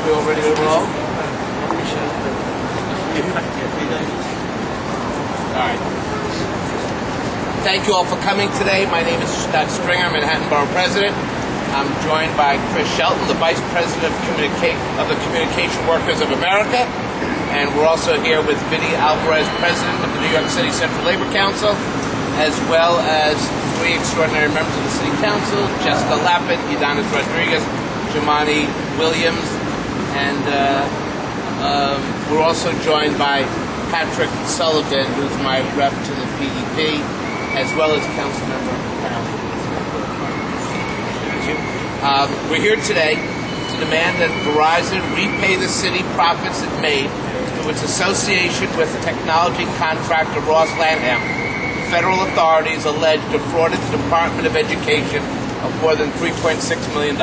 We all ready to roll? All right. Thank you all for coming today. My name is Scott Stringer, Manhattan Borough President. I'm joined by Chris Shelton, the Vice President of the Communication Workers of America. And we're also here with Vinny Alvarez, President of the New York City Central Labor Council, as well as three extraordinary members of the City Council, Jessica Lappin, Idanis Rodriguez, Jamani Williams, and we're also joined by Patrick Sullivan, who's my rep to the PEP, as well as Councilmember Brown. We're here today to demand that Verizon repay the city profits it made through its association with technology contractor Ross Lanham. Federal authorities allege defrauded the Department of Education of more than $3.6 million.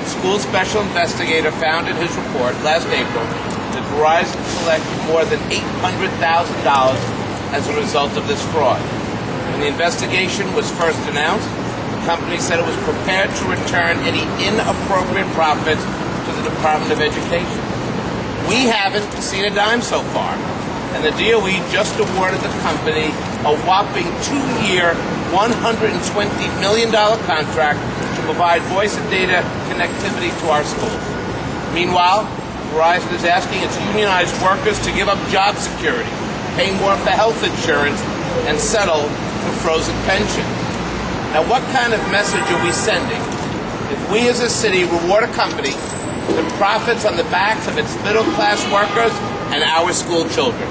The school special investigator found in his report last April that Verizon collected more than $800,000 as a result of this fraud. When the investigation was first announced, the company said it was prepared to return any inappropriate profits to the Department of Education. We haven't seen a dime so far, and the DOE just awarded the company a whopping 2-year, $120 million contract to provide voice and data connectivity to our schools. Meanwhile, Verizon is asking its unionized workers to give up job security, pay more for health insurance, and settle for frozen pensions. Now, what kind of message are we sending if we as a city reward a company that profits on the backs of its middle-class workers and our school children?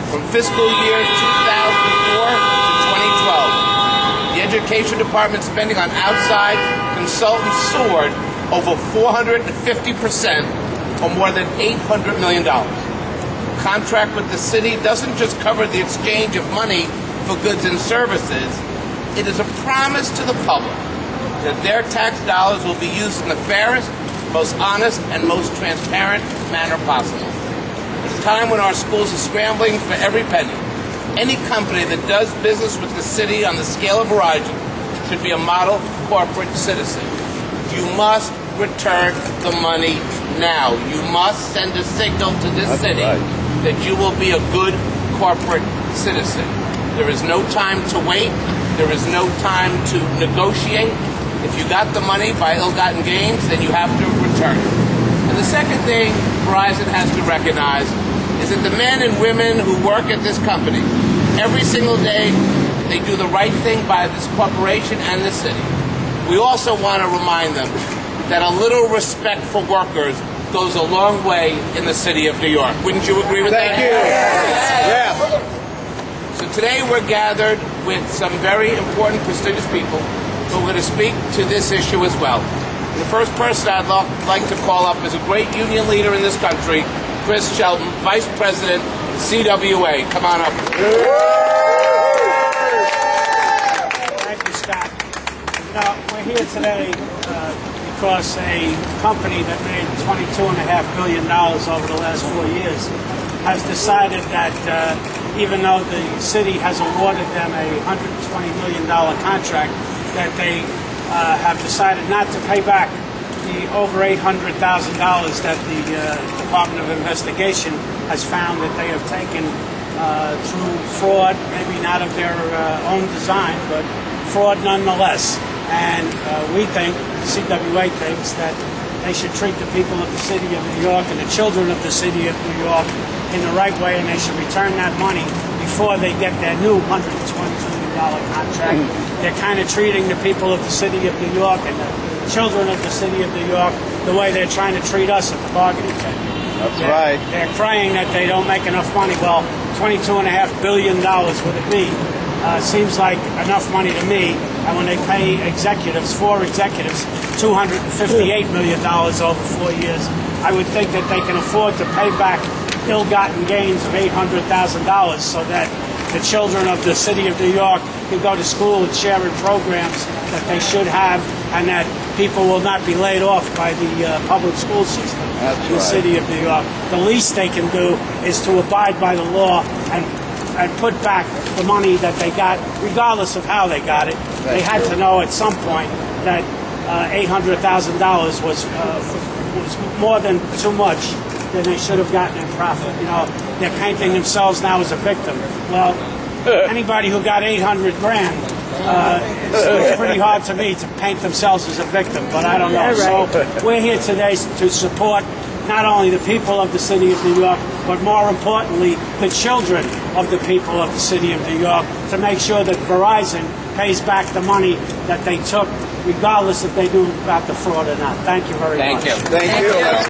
From fiscal year 2004 to 2012, the Education Department spending on outside consultants soared over 450%, or more than $800 million. The contract with the city doesn't just cover the exchange of money for goods and services. It is a promise to the public that their tax dollars will be used in the fairest, most honest, and most transparent manner possible. At a time when our schools are scrambling for every penny, any company that does business with the city on the scale of Verizon should be a model corporate citizen. You must return the money now. You must send a signal to this city that you will be a good corporate citizen. There is no time to wait. There is no time to negotiate. If you got the money by ill-gotten gains, then you have to return it. And the second thing Verizon has to recognize is that the men and women who work at this company, every single day, they do the right thing by this corporation and this city. We also want to remind them that a little respect for workers goes a long way in the city of New York. Wouldn't you agree with that? Thank you. Yeah. So today we're gathered with some very important, prestigious people who are going to speak to this issue as well. The first person I'd like to call up is a great union leader in this country, Chris Shelton, Vice President, CWA. Come on up. Thank you, Scott. We're here today because a company that made $22.5 billion over the last 4 years has decided that even though the city has awarded them a $120 million contract, that they have decided not to pay back the over $800,000 that the Department of Investigation has found that they have taken through fraud, maybe not of their own design, but fraud nonetheless. And we think, CWA thinks, that they should treat the people of the city of New York and the children of the city of New York in the right way, and they should return that money before they get their new $120 million contract. They're kind of treating the people of the city of New York and the children of the city of New York the way they're trying to treat us at the bargaining table. That's right. They're crying that they don't make enough money. Well, $22.5 billion would it be? Seems like enough money to me. And when they pay executives, 4 executives, $258 million over 4 years, I would think that they can afford to pay back ill-gotten gains of $800,000 so that the children of the city of New York can go to school and share in programs that they should have, and that people will not be laid off by the public school system in the city of New York. The least they can do is to abide by the law and put back the money that they got, regardless of how they got it. They had to know at some point that $800,000 was was more than too much than they should have gotten in profit. You know, they're painting themselves now as a victim. Well, anybody who got 800 grand, it's pretty hard to me to paint themselves as a victim, but I don't know. So we're here today to support not only the people of the city of New York, but more importantly, the children of the people of the city of New York, to make sure that Verizon pays back the money that they took, regardless if they knew about the fraud or not. Thank you very much. Thank you. Thank you.